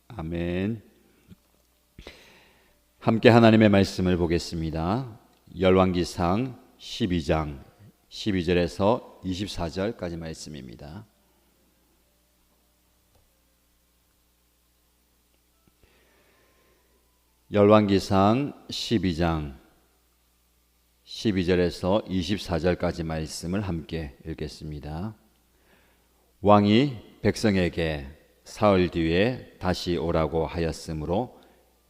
아멘. 함께 하나님의 말씀을 보겠습니다. 열왕기상 12장 12절에서 24절까지 말씀입니다. 열왕기상 12장 12절에서 24절까지 말씀을 함께 읽겠습니다. 왕이 백성에게 사흘 뒤에 다시 오라고 하였으므로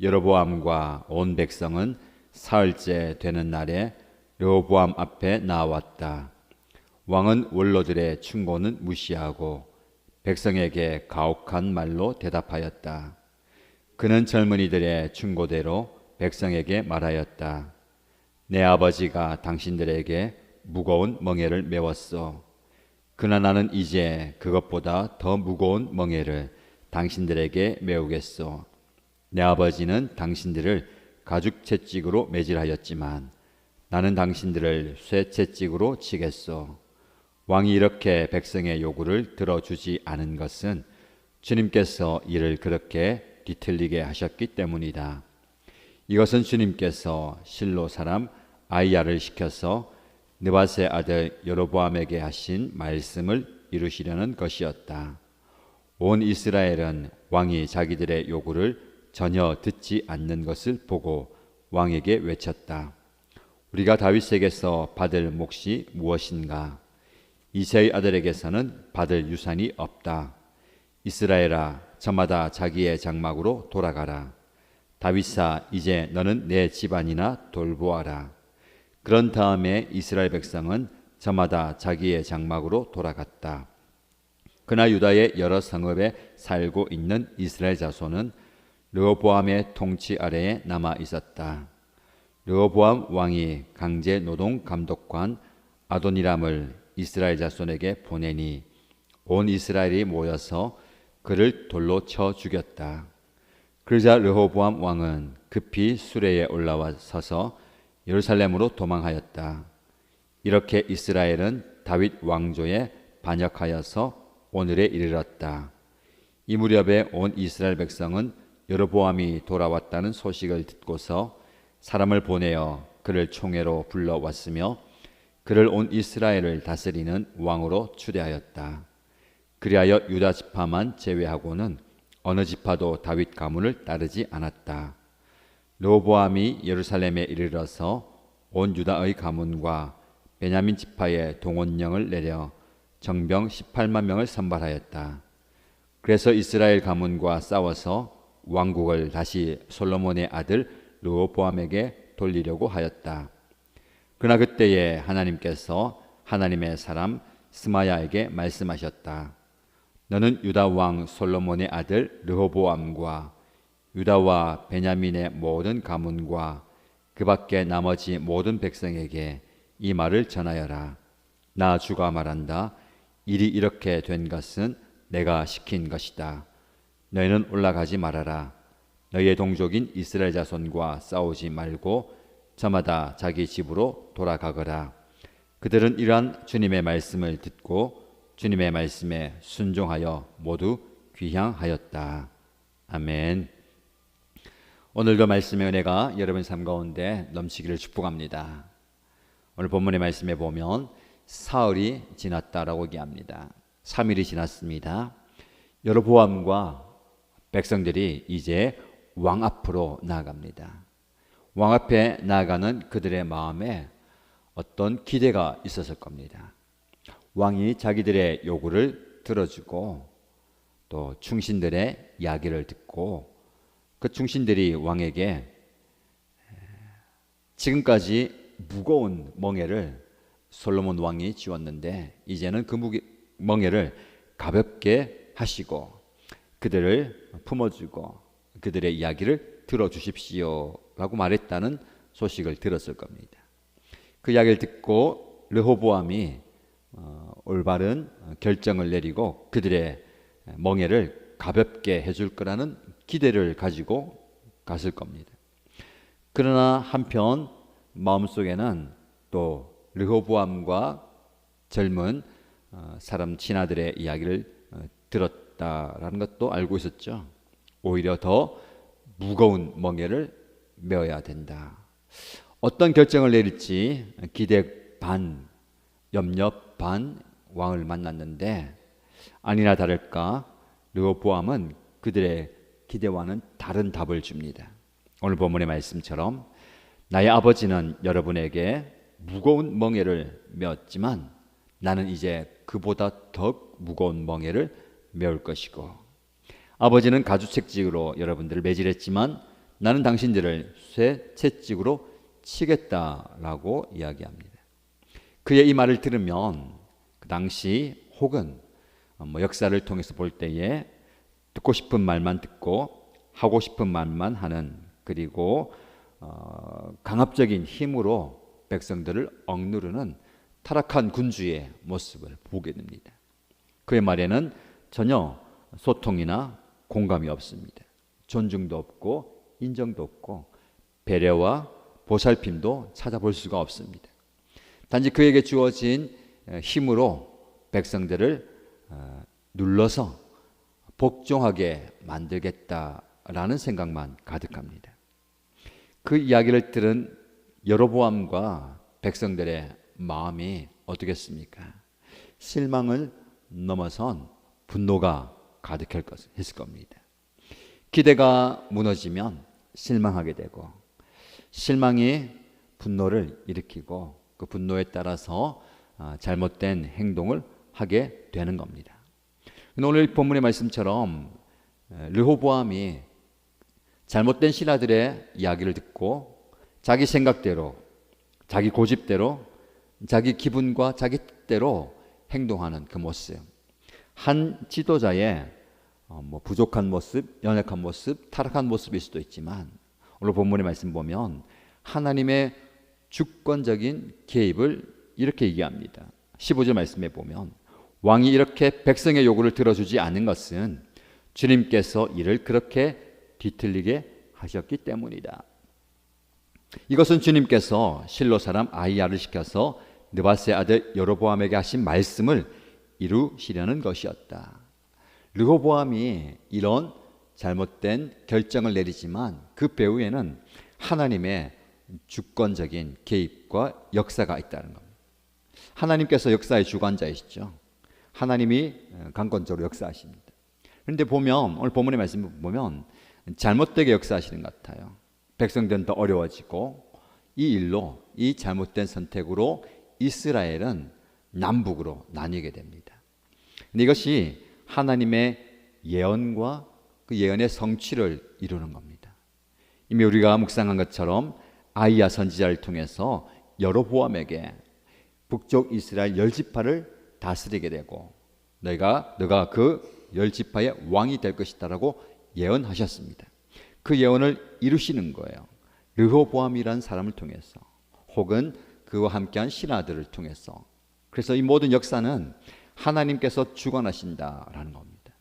여로보암과 온 백성은 사흘째 되는 날에 르호보암 앞에 나왔다. 왕은 원로들의 충고는 무시하고 백성에게 가혹한 말로 대답하였다. 그는 젊은이들의 충고대로 백성에게 말하였다. 내 아버지가 당신들에게 무거운 멍에를 메웠소. 그러나 나는 이제 그것보다 더 무거운 멍에를 당신들에게 메우겠소. 내 아버지는 당신들을 가죽 채찍으로 매질하였지만 나는 당신들을 쇠 채찍으로 치겠소. 왕이 이렇게 백성의 요구를 들어주지 않은 것은 주님께서 이를 그렇게 뒤틀리게 하셨기 때문이다. 이것은 주님께서 실로 사람 아이야를 시켜서 느밧의 아들 여로보암에게 하신 말씀을 이루시려는 것이었다. 온 이스라엘은 왕이 자기들의 요구를 전혀 듣지 않는 것을 보고 왕에게 외쳤다. 우리가 다윗에게서 받을 몫이 무엇인가? 이새의 아들에게서는 받을 유산이 없다. 이스라엘아, 저마다 자기의 장막으로 돌아가라. 다윗아, 이제 너는 내 집안이나 돌보아라. 그런 다음에 이스라엘 백성은 저마다 자기의 장막으로 돌아갔다. 그러나 유다의 여러 성읍에 살고 있는 이스라엘 자손은 르호보암의 통치 아래에 남아 있었다. 르호보암 왕이 강제 노동 감독관 아도니람을 이스라엘 자손에게 보내니 온 이스라엘이 모여서 그를 돌로 쳐 죽였다. 그러자 르호보암 왕은 급히 수레에 올라와 서서 예루살렘으로 도망하였다. 이렇게 이스라엘은 다윗 왕조에 반역하여서 오늘에 이르렀다. 이 무렵에 온 이스라엘 백성은 여로보암이 돌아왔다는 소식을 듣고서 사람을 보내어 그를 총회로 불러왔으며 그를 온 이스라엘을 다스리는 왕으로 추대하였다. 그리하여 유다 지파만 제외하고는 어느 지파도 다윗 가문을 따르지 않았다. 르호보암이 예루살렘에 이르러서 온 유다의 가문과 베냐민 지파의 동원령을 내려 정병 18만 명을 선발하였다. 그래서 이스라엘 가문과 싸워서 왕국을 다시 솔로몬의 아들 르호보암에게 돌리려고 하였다. 그러나 그때에 하나님께서 하나님의 사람 스마야에게 말씀하셨다. 너는 유다 왕 솔로몬의 아들 르호보암과 유다와 베냐민의 모든 가문과 그 밖에 나머지 모든 백성에게 이 말을 전하여라. 나 주가 말한다. 일이 이렇게 된 것은 내가 시킨 것이다. 너희는 올라가지 말아라. 너희의 동족인 이스라엘 자손과 싸우지 말고 저마다 자기 집으로 돌아가거라. 그들은 이러한 주님의 말씀을 듣고 주님의 말씀에 순종하여 모두 귀향하였다. 아멘. 오늘도 말씀의 은혜가 여러분 삶 가운데 넘치기를 축복합니다. 오늘 본문의 말씀에 보면 사흘이 지났다라고 얘기합니다. 3일이 지났습니다. 여로보암과 백성들이 이제 왕 앞으로 나아갑니다. 왕 앞에 나아가는 그들의 마음에 어떤 기대가 있었을 겁니다. 왕이 자기들의 요구를 들어주고 또 충신들의 이야기를 듣고 그 충신들이 왕에게 지금까지 무거운 멍에를 솔로몬 왕이 지웠는데 이제는 그 멍에를 가볍게 하시고 그들을 품어주고 그들의 이야기를 들어주십시오 라고 말했다는 소식을 들었을 겁니다. 그 이야기를 듣고 르호보암이 올바른 결정을 내리고 그들의 멍에를 가볍게 해줄 거라는 기대를 가지고 갔을 겁니다. 그러나 한편 마음속에는 또 르호보암과 젊은 사람 친아들의 이야기를 들었다 없다라는 것도 알고 있었죠. 오히려 더 무거운 멍에를 메어야 된다. 어떤 결정을 내릴지 기대 반, 염려 반 왕을 만났는데 아니나 다를까 르호보암은 그들의 기대와는 다른 답을 줍니다. 오늘 본문의 말씀처럼 나의 아버지는 여러분에게 무거운 멍에를 메었지만 나는 이제 그보다 더 무거운 멍에를 메울 것이고 아버지는 가주책직으로 여러분들을 매질했지만 나는 당신들을 쇠 채찍으로 치겠다라고 이야기합니다. 그의 이 말을 들으면 그 당시 혹은 역사를 통해서 볼 때에 듣고 싶은 말만 듣고 하고 싶은 말만 하는 그리고 강압적인 힘으로 백성들을 억누르는 타락한 군주의 모습을 보게 됩니다. 그의 말에는 전혀 소통이나 공감이 없습니다. 존중도 없고 인정도 없고 배려와 보살핌도 찾아볼 수가 없습니다. 단지 그에게 주어진 힘으로 백성들을 눌러서 복종하게 만들겠다라는 생각만 가득합니다. 그 이야기를 들은 여로보암과 백성들의 마음이 어떻겠습니까? 실망을 넘어선 분노가 가득했을 겁니다. 기대가 무너지면 실망하게 되고 실망이 분노를 일으키고 그 분노에 따라서 잘못된 행동을 하게 되는 겁니다. 오늘 본문의 말씀처럼 르호보암이 잘못된 신하들의 이야기를 듣고 자기 생각대로 자기 고집대로 자기 기분과 자기 뜻대로 행동하는 그 모습, 한 지도자의 부족한 모습, 연약한 모습, 타락한 모습일 수도 있지만 오늘 본문의 말씀 보면 하나님의 주권적인 개입을 이렇게 얘기합니다. 15절 말씀에 보면 왕이 이렇게 백성의 요구를 들어주지 않은 것은 주님께서 이를 그렇게 뒤틀리게 하셨기 때문이다. 이것은 주님께서 실로 사람 아히야를 시켜서 느바스의 아들 여로보암에게 하신 말씀을 이루시려는 것이었다. 르호보암이 이런 잘못된 결정을 내리지만 그 배후에는 하나님의 주권적인 개입과 역사가 있다는 겁니다. 하나님께서 역사의 주관자이시죠. 하나님이 강권적으로 역사하십니다. 그런데 보면 오늘 본문의 말씀을 보면 잘못되게 역사하시는 것 같아요. 백성들은 더 어려워지고 이 일로 이 잘못된 선택으로 이스라엘은 남북으로 나뉘게 됩니다. 근데 이것이 하나님의 예언과 그 예언의 성취를 이루는 겁니다. 이미 우리가 묵상한 것처럼 아히야 선지자를 통해서 여로보암에게 북쪽 이스라엘 10지파를 다스리게 되고 너가 그 10지파의 왕이 될 것이다라고 예언하셨습니다. 그 예언을 이루시는 거예요. 르호보암이라는 사람을 통해서 혹은 그와 함께한 신하들을 통해서. 그래서 이 모든 역사는 하나님께서 주관하신다라는 겁니다.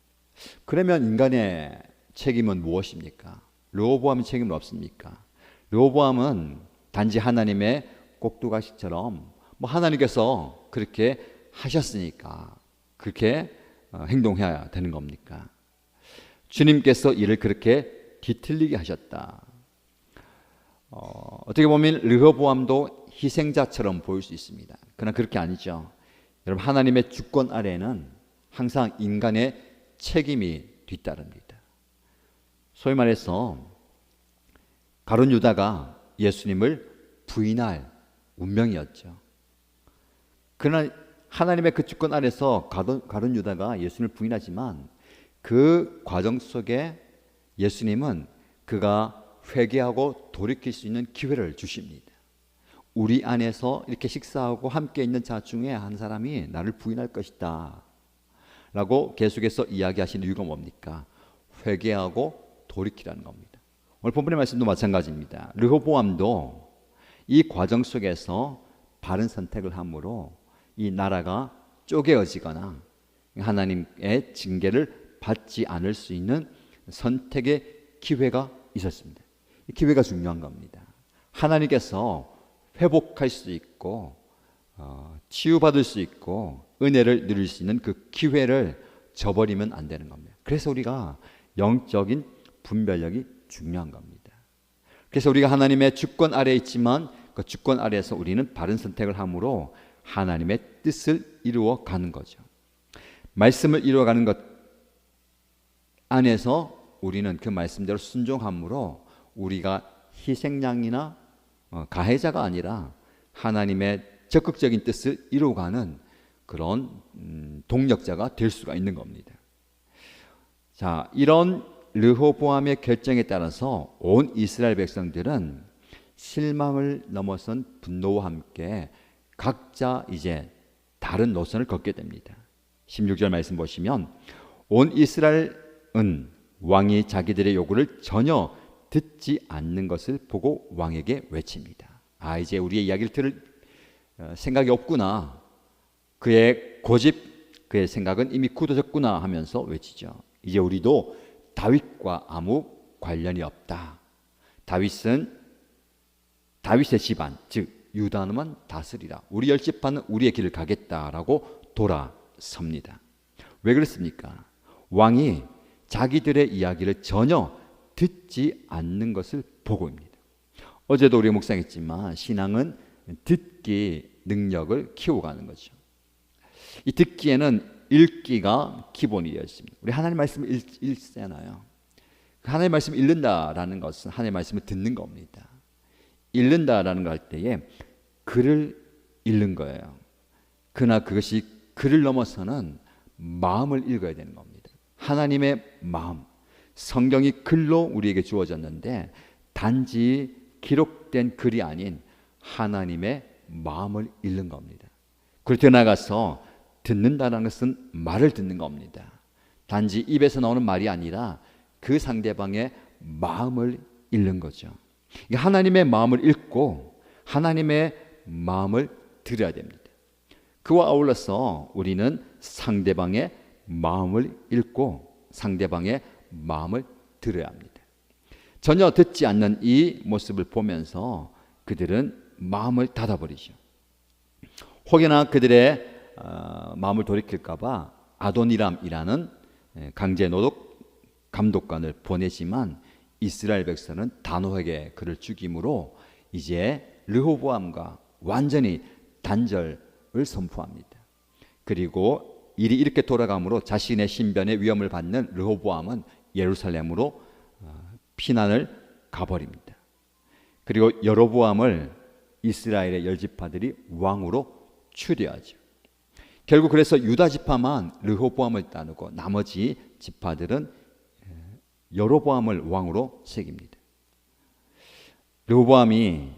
그러면 인간의 책임은 무엇입니까? 르호보암의 책임은 없습니까? 르호보암은 단지 하나님의 꼭두가시처럼 하나님께서 그렇게 하셨으니까 그렇게 행동해야 되는 겁니까? 주님께서 이를 그렇게 뒤틀리게 하셨다. 어떻게 보면 르호보암도 희생자처럼 보일 수 있습니다. 그러나 그렇게 아니죠. 여러분, 하나님의 주권 아래에는 항상 인간의 책임이 뒤따릅니다. 소위 말해서 가룟 유다가 예수님을 부인할 운명이었죠. 그러나 하나님의 그 주권 아래서 가룟 유다가 예수님을 부인하지만 그 과정 속에 예수님은 그가 회개하고 돌이킬 수 있는 기회를 주십니다. 우리 안에서 이렇게 식사하고 함께 있는 자 중에 한 사람이 나를 부인할 것이다 라고 계속해서 이야기하시는 이유가 뭡니까? 회개하고 돌이키라는 겁니다. 오늘 본문의 말씀도 마찬가지입니다. 르호보암도 이 과정 속에서 바른 선택을 함으로 이 나라가 쪼개어지거나 하나님의 징계를 받지 않을 수 있는 선택의 기회가 있었습니다. 이 기회가 중요한 겁니다. 하나님께서 회복할 수 있고 치유받을 수 있고 은혜를 누릴 수 있는 그 기회를 저버리면 안 되는 겁니다. 그래서 우리가 영적인 분별력이 중요한 겁니다. 그래서 우리가 하나님의 주권 아래에 있지만 그 주권 아래에서 우리는 바른 선택을 함으로 하나님의 뜻을 이루어 가는 거죠. 말씀을 이루어가는 것 안에서 우리는 그 말씀대로 순종함으로 우리가 희생양이나 가해자가 아니라 하나님의 적극적인 뜻을 이루어가는 그런 동력자가 될 수가 있는 겁니다. 자, 이런 르호보암의 결정에 따라서 온 이스라엘 백성들은 실망을 넘어선 분노와 함께 각자 이제 다른 노선을 걷게 됩니다. 16절 말씀 보시면 온 이스라엘은 왕이 자기들의 요구를 전혀 듣지 않는 것을 보고 왕에게 외칩니다. 이제 우리의 이야기를 들을 생각이 없구나. 그의 고집, 그의 생각은 이미 굳어졌구나 하면서 외치죠. 이제 우리도 다윗과 아무 관련이 없다. 다윗의 집안, 즉 유다만 다스리라. 우리 열 지파는 우리의 길을 가겠다라고 돌아섭니다. 왜 그렇습니까? 왕이 자기들의 이야기를 전혀 듣지 않는 것을 보고입니다. 어제도 우리가 묵상했지만 신앙은 듣기 능력을 키워가는 거죠. 이 듣기에는 읽기가 기본이 되어 있습니다. 우리 하나님 말씀을 읽잖아요. 하나님 말씀을 읽는다라는 것은 하나님 말씀을 듣는 겁니다. 읽는다라는 걸 할 때에 글을 읽는 거예요. 그러나 그것이 글을 넘어서는 마음을 읽어야 되는 겁니다. 하나님의 마음, 성경이 글로 우리에게 주어졌는데 단지 기록된 글이 아닌 하나님의 마음을 읽는 겁니다. 그리고 더 나아가서 듣는다는 것은 말을 듣는 겁니다. 단지 입에서 나오는 말이 아니라 그 상대방의 마음을 읽는 거죠. 하나님의 마음을 읽고 하나님의 마음을 들어야 됩니다. 그와 아울러서 우리는 상대방의 마음을 읽고 상대방의 마음을 들어야 합니다. 전혀 듣지 않는 이 모습을 보면서 그들은 마음을 닫아버리죠. 혹여나 그들의 마음을 돌이킬까 봐 아도니람이라는 강제 노동 감독관을 보내지만 이스라엘 백성은 단호하게 그를 죽임으로 이제 르호보암과 완전히 단절을 선포합니다. 그리고 일이 이렇게 돌아가므로 자신의 신변의 위험을 받는 르호보암은 예루살렘으로 피난을 가버립니다. 그리고 여로보암을 이스라엘의 열 지파들이 왕으로 추대하죠. 결국 그래서 유다 지파만 르호보암을 따르고 나머지 지파들은 여로보암을 왕으로 새깁니다. 르호보암이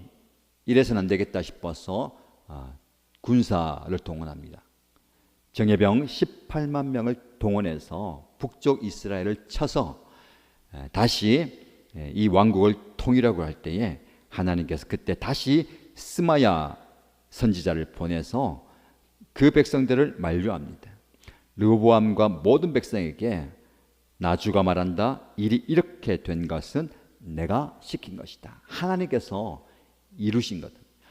이래서는 안 되겠다 싶어서 군사를 동원합니다. 정예병 18만 명을 동원해서 북쪽 이스라엘을 쳐서 다시 이 왕국을 통일하고 할 때에 하나님께서 그때 다시 스마야 선지자를 보내서 그 백성들을 만류합니다. 르호보암과 모든 백성에게 나 주가 말한다. 일이 이렇게 된 것은 내가 시킨 것이다. 하나님께서 이루신 것,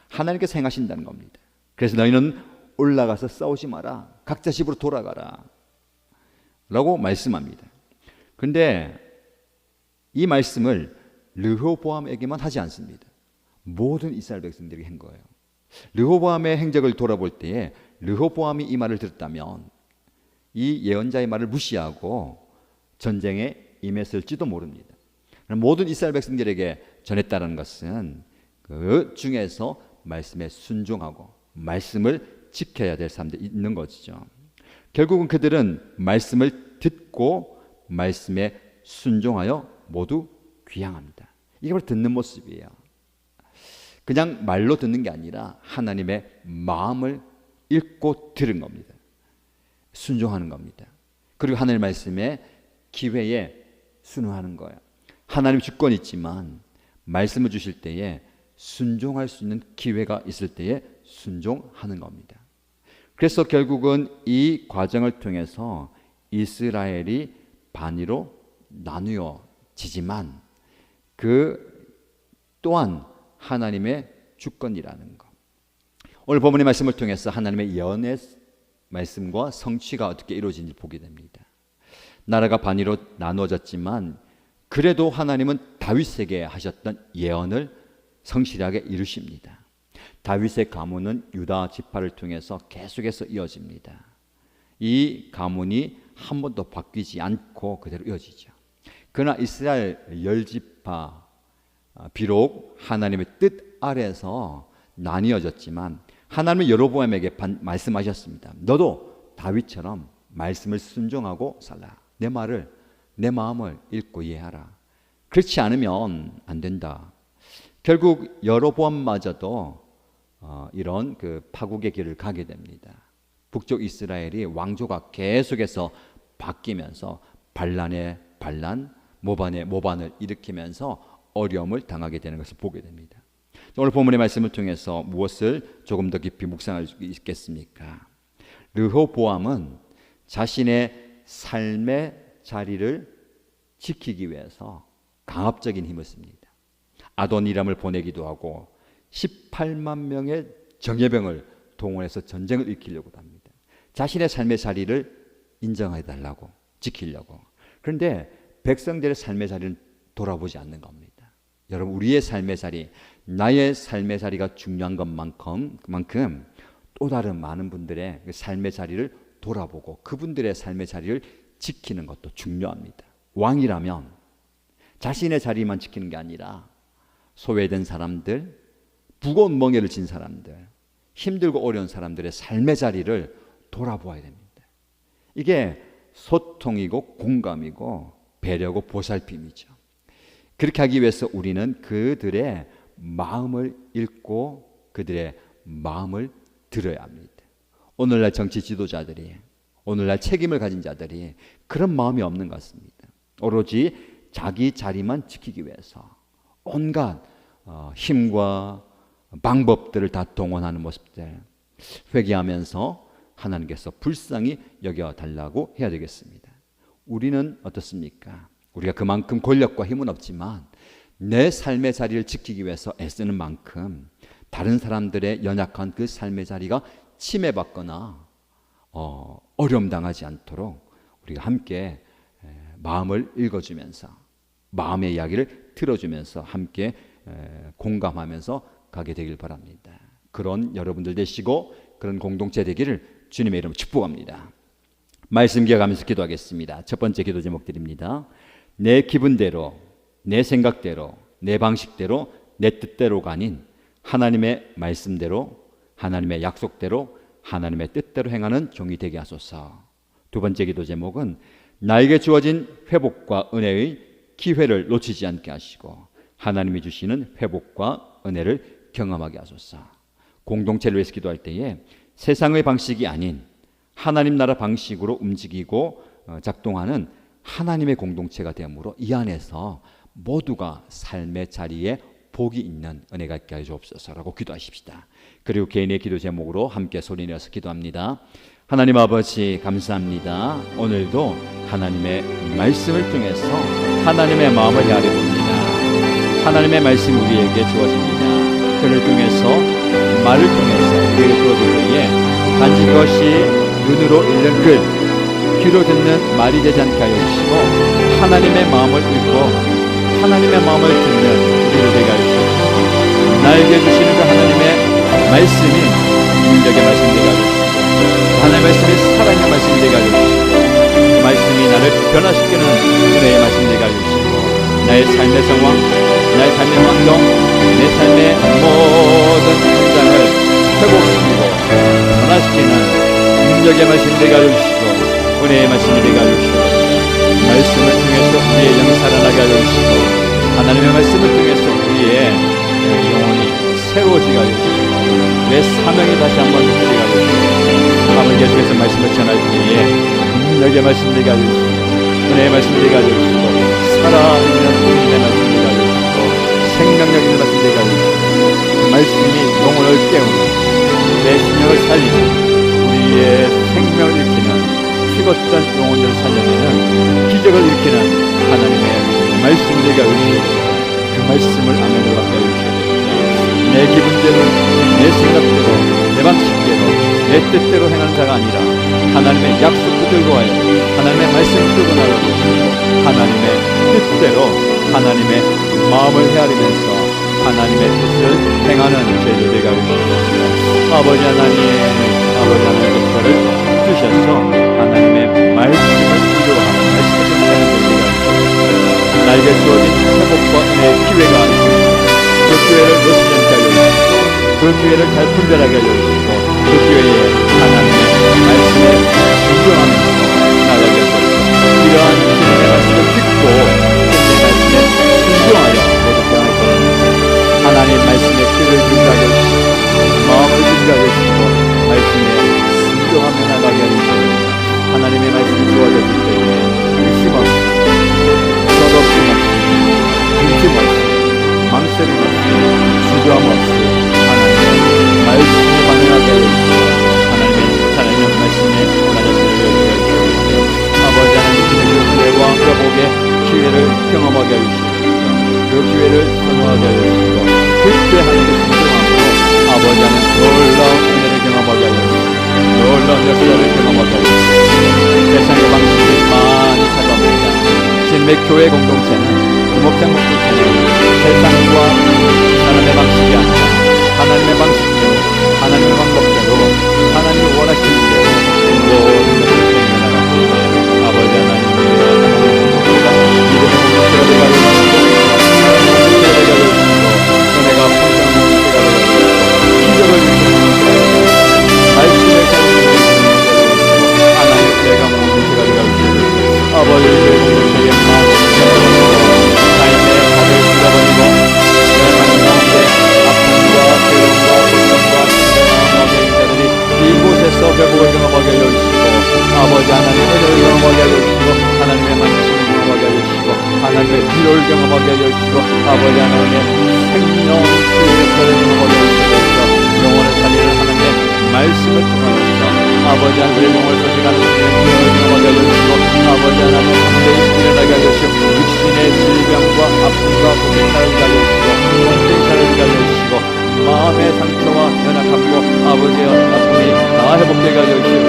하나님께서 행하신다는 겁니다. 그래서 너희는 올라가서 싸우지 마라. 각자 집으로 돌아가라 라고 말씀합니다. 그런데 이 말씀을 르호보암에게만 하지 않습니다. 모든 이스라엘 백성들이 한 거예요. 르호보암의 행적을 돌아볼 때에 르호보암이 이 말을 들었다면 이 예언자의 말을 무시하고 전쟁에 임했을지도 모릅니다. 모든 이스라엘 백성들에게 전했다는 것은 그 중에서 말씀에 순종하고 말씀을 지켜야 될 사람들이 있는 것이죠. 결국은 그들은 말씀을 듣고 말씀에 순종하여 모두 귀향합니다. 이게 바로 듣는 모습이에요. 그냥 말로 듣는 게 아니라 하나님의 마음을 읽고 들은 겁니다. 순종하는 겁니다. 그리고 하나님 말씀에 기회에 순응하는 거예요. 하나님 주권이 있지만 말씀을 주실 때에 순종할 수 있는 기회가 있을 때에 순종하는 겁니다. 그래서 결국은 이 과정을 통해서 이스라엘이 반으로 나누어지지만 그 또한 하나님의 주권이라는 것. 오늘 본문의 말씀을 통해서 하나님의 예언의 말씀과 성취가 어떻게 이루어지는지 보게 됩니다. 나라가 반으로 나누어졌지만 그래도 하나님은 다윗에게 하셨던 예언을 성실하게 이루십니다. 다윗의 가문은 유다 지파를 통해서 계속해서 이어집니다. 이 가문이 한 번도 바뀌지 않고 그대로 이어지죠. 그러나 이스라엘 10지파 비록 하나님의 뜻 아래서 나뉘어졌지만 하나님은 여로보암에게 말씀하셨습니다. 너도 다윗처럼 말씀을 순종하고 살라. 내 말을, 내 마음을 읽고 이해하라. 그렇지 않으면 안 된다. 결국 여로보암마저도 이런 그 파국의 길을 가게 됩니다. 북쪽 이스라엘이 왕조가 계속해서 바뀌면서 반란에 반란, 모반에 모반을 일으키면서 어려움을 당하게 되는 것을 보게 됩니다. 오늘 본문의 말씀을 통해서 무엇을 조금 더 깊이 묵상할 수 있겠습니까? 르호보암은 자신의 삶의 자리를 지키기 위해서 강압적인 힘을 씁니다. 아도니람을 보내기도 하고 18만 명의 정예병을 동원해서 전쟁을 일으키려고 합니다. 자신의 삶의 자리를 인정해달라고, 지키려고. 그런데 백성들의 삶의 자리는 돌아보지 않는 겁니다. 여러분, 우리의 삶의 자리, 나의 삶의 자리가 중요한 것만큼 또 다른 많은 분들의 삶의 자리를 돌아보고 그분들의 삶의 자리를 지키는 것도 중요합니다. 왕이라면 자신의 자리만 지키는 게 아니라 소외된 사람들, 무거운 멍에를 진 사람들, 힘들고 어려운 사람들의 삶의 자리를 돌아보아야 됩니다. 이게 소통이고 공감이고 배려고 보살핌이죠. 그렇게 하기 위해서 우리는 그들의 마음을 읽고 그들의 마음을 들어야 합니다. 오늘날 정치 지도자들이, 오늘날 책임을 가진 자들이 그런 마음이 없는 것 같습니다. 오로지 자기 자리만 지키기 위해서 온갖 힘과 방법들을 다 동원하는 모습들, 회개하면서 하나님께서 불쌍히 여겨달라고 해야 되겠습니다. 우리는 어떻습니까? 우리가 그만큼 권력과 힘은 없지만 내 삶의 자리를 지키기 위해서 애쓰는 만큼 다른 사람들의 연약한 그 삶의 자리가 침해받거나 어려움 당하지 않도록 우리가 함께 마음을 읽어주면서 마음의 이야기를 들어주면서 함께 공감하면서 가게 되길 바랍니다. 그런 여러분들 되시고 그런 공동체 되기를 주님의 이름으로 축복합니다. 말씀 기억하면서 기도하겠습니다. 첫 번째 기도 제목 드립니다. 내 기분대로, 내 생각대로, 내 방식대로, 내 뜻대로가 아닌 하나님의 말씀대로, 하나님의 약속대로, 하나님의 뜻대로 행하는 종이 되게 하소서. 두 번째 기도 제목은 나에게 주어진 회복과 은혜의 기회를 놓치지 않게 하시고 하나님이 주시는 회복과 은혜를 경험하게 하소서. 공동체를 위해서 기도할 때에 세상의 방식이 아닌 하나님 나라 방식으로 움직이고 작동하는 하나님의 공동체가 되므로 이 안에서 모두가 삶의 자리에 복이 있는 은혜가 있게 하여 주옵소서라고 기도하십시다. 그리고 개인의 기도 제목으로 함께 소리내어서 기도합니다. 하나님 아버지 감사합니다. 오늘도 하나님의 말씀을 통해서 하나님의 마음을 헤아려 봅니다. 하나님의 말씀이 우리에게 주어집니다. 그를 통해서 말을 통해서 우리에게 주어질 때에 단지 그것이 눈으로 읽는 글, 귀로 듣는 말이 되지 않게 하여 주시고 하나님의 마음을 읽고 하나님의 마음을 듣는 우리로 되게 하여 주시옵소서. 나에게 주시는 그 하나님의 말씀이 능력의 말씀이 되게 하여 주시고 하나님의 말씀이 살아있는 말씀이 되게 하여 주시고 그 말씀이 나를 변화시키는 은혜의 말씀이 되게 하여 주시고 나의 삶의 상황, 나의 삶의 환경, 내 삶의 모든 현장을 회복시키고 변화시키는 능력의 말씀이 되게 하여 주시고 은혜의 말씀이 되게 하여 주시고 말씀을 통해서 우리의 영이 살아나게 하여 주시고 하나님의 말씀을 통해서 우리의 영혼이 새로워지게 하여 주시고 내 사명이 다시 한번 되게 하여 주시고 밤을 계속해서 말씀을 전할 때에 능력의 말씀 되게 하여 주시고 은혜의 말씀 되게 하여 주시고 살아있는 주님의 말씀 되게 하여 주시고 생명력 있는 말씀 되게 하여 주시고 그 말씀이 영혼을 깨우고 내 생명을 살리고 우리의 생명을 일으키는 죽었던 영혼들을 살려내는 기적을 일으키는 하나님의 말씀을 내가 의지하고 그 말씀을 아멘으로 받게 해주셔야 됩니다. 내 기분대로, 내 생각대로, 내 내 방식대로 내 뜻대로 행하는 자가 아니라 하나님의 약속 붙들고 하여 하나님의 말씀을 들고 나가고 하나님의 뜻대로 하나님의 마음을 헤아리면서 하나님의 뜻을 행하는 저희들 되게 하시옵소서. 아버지 하나님 저를 주셔서 하나님의 말씀을 이루어가는 말씀을 전하는 저희들 되게 하시옵소서. 나에게 주어진 회복과 은혜의 기회가 있습니다. 그 기회를 놓치지 않게 하여 주시고 그 기회를 잘 분별하게 하여 주시고 그 기회에 하나님의 말씀에 순종하면서 나가게 하여 주시고 이러한 주님의 말씀을 듣고 주님의 말씀에 순종하여 모두 변할 것입니다. 하나님 말씀에 귀를 듣게 하여 주시고 마음을 듣게 하여 주시고 말씀에 순종하며 나가게 하여 주시고 하나님의 말씀이 주어졌을 때에 의심 없이 서럽심 없이 근심 없이 망설임 없이 주저함 없이 하나님의 말씀을 반응하게 하여 주시고 하나님의 살아있는 말씀에 나 자신을 여기게 하여 주시고 아버지 하나님의 은혜와 회복의 기회를 경험하게 하여 주시고 그 기회를 선호하게 하여 주시고 그때 하나님의 순종함으로 아버지 하나님 놀라운 은혜를 경험하게 하여 주시고 놀라운 역사를 경험하게 하여 주시고 세상의 방식이 많이 찾아옵니다. 주님의 교회 공동체는 목장 공동체는 세상과 사람의 방식이 아니라 하나님의 방식대로 하나님의 방법대로 하나님이 원하시는 대로 모든 것을 수행해나가시기에 아버지 하나님의 공동체가 믿음의 공동체가 되게 하여 주시고 하나님의 공동체가 되게 하여 주시고 은혜가 풍성한 공동체가 되게 하여 주시고 기적을 주시는 공동체가 되게 하여 주시고 말씀을 가르치는 공동체가 되게 하여 주시고 하나님의 은혜가 공동체가 되게 하여 주시고 아버지 공동체의 마음을 삶의 답을 잃어버리고 여행하는 가운데 아픔과 괴로움과 고통과 힘듦과 마음의 인자들이 이곳에서 회복을 경험하게 하여 주시고 아버지 하나님의 은혜를 경험하게 하여 주시고 하나님의 만지심을 경험하게 하여 주시고 하나님의 위로를 경험하게 하여 주시고 아버지 하나님의 생명수의 역사를 경험하게 하여 주시고 영혼을 살리는 하나님의 말씀을 통하여서 아버지 하나님의 영혼을 소식하는 생명을 경험하게 하여 주시고 아버지 하나님의 담대히 일어나게 하여 주시고 육신의 질병과 아픔과 고통을 가게 하여 주시고 통증을 가게 하여 주시고 마음의 상처와 연약함과 아버지의 아픔이 다 회복되게 하여 주시고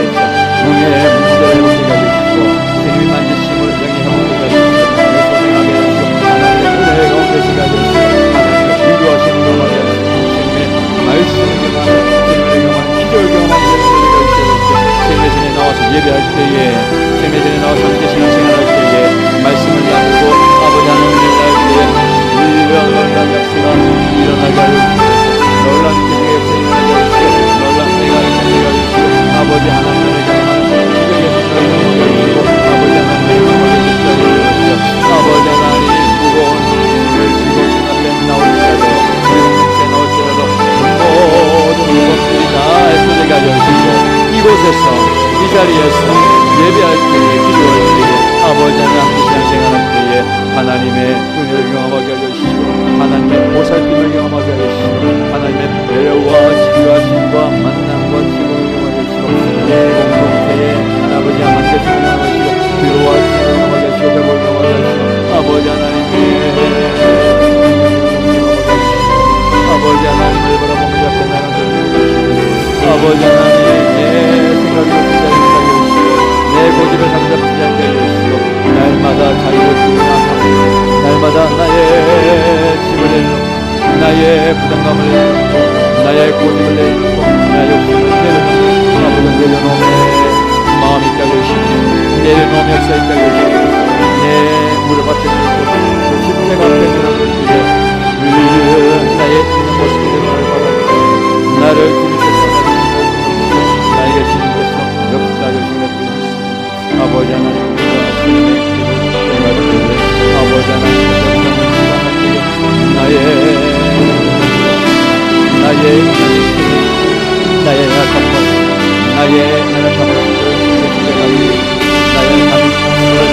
영의 문제를 회복되게 하여 주시고 주님이 만지심을 영이 회복되게 하여 주시고 소생하게 하여 주시고 하나님의 은혜가 오시게 하여 주시고 하나님의 위로하심을 경험하게 하여 주시고 주님의 말씀을 경험하는 주님의 경험하는 기적을 경험하는 은혜가 주시고 세메신에 나와서 예배할 때에 세메신에 나와서 함께 신앙생활할 때에 말씀을 나누고 아버지 하나님을 나눌 때에 놀라운 역사가 일어나게 하여 주시고 놀라운 기적의 역사가 일어나게 하여 주시고 놀라운 은혜가 일어나게 하여 주시고 아버지 하나님을 경험하는 기적의 역사가 일어나게 하여 주시고 아버지 하나님의 경험을 주시고 아버지 하나님 무거운 짐을 지고 주 앞에 나올지라도 우리 나올지라도 모든 무겁들이 다 해소되게 하여 주시고 이곳에서 이 자리에서 예배할 때에 기도할 때에 아버지 하나님 신앙생활할 때에 하나님의 은혜를 경험하게 하여 주시고 하나님의 보살핌을 경험하게 하여 주시고 하나님의 배려와 지도하심과 만남과 지도를 경험하게 하시고 내 공동체에 아버지 하나님께 충만하게 하시고 위로하심을 경험하게 하시고 회복을 경험하게 하시고 아버지 하나님의 아버지 하나님을 바라보며 옆에 나가는 아버지 하나님 내 생각으로 붙잡지 않게 해주시고 내 고집을 삼잡지 않게 해주시고 날마다 자유를 주문하고 날마다 나의 짐을 내려놓고 나의 부담감을 내려놓고 나의 고집을 내려놓고 나의 욕심을 내려놓고 아버지 내려놓음에 마음이 있게 해주시고 내려놓음 역사 있게 해주시고 내 무릎 앞에 놓고 십자가 앞에 놓고 나의 있는 모습을 바라보고 나를 주님께서 나에게 주님께서 역사하여 주시는 아버지 하나님 아버지 하나님 나의 약함과 나의 연약함을 나의 삶을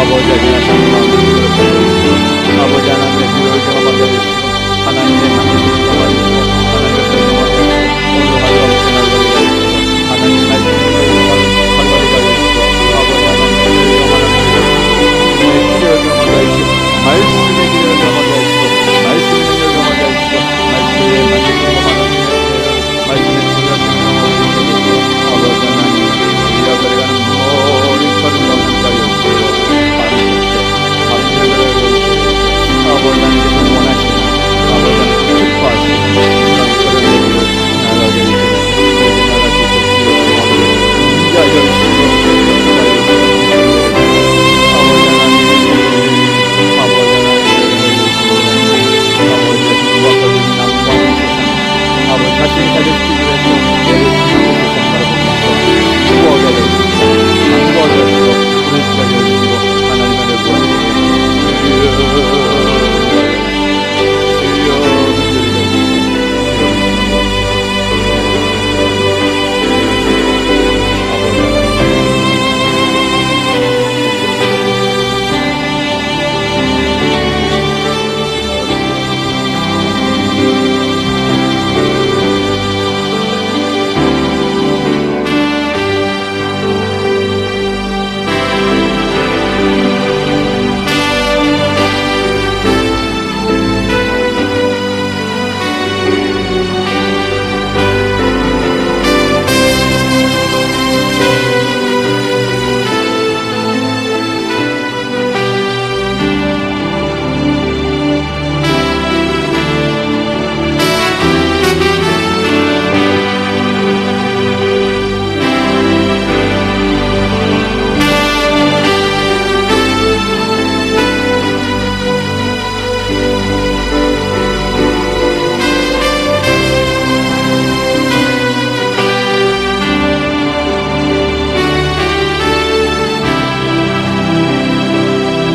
아버지,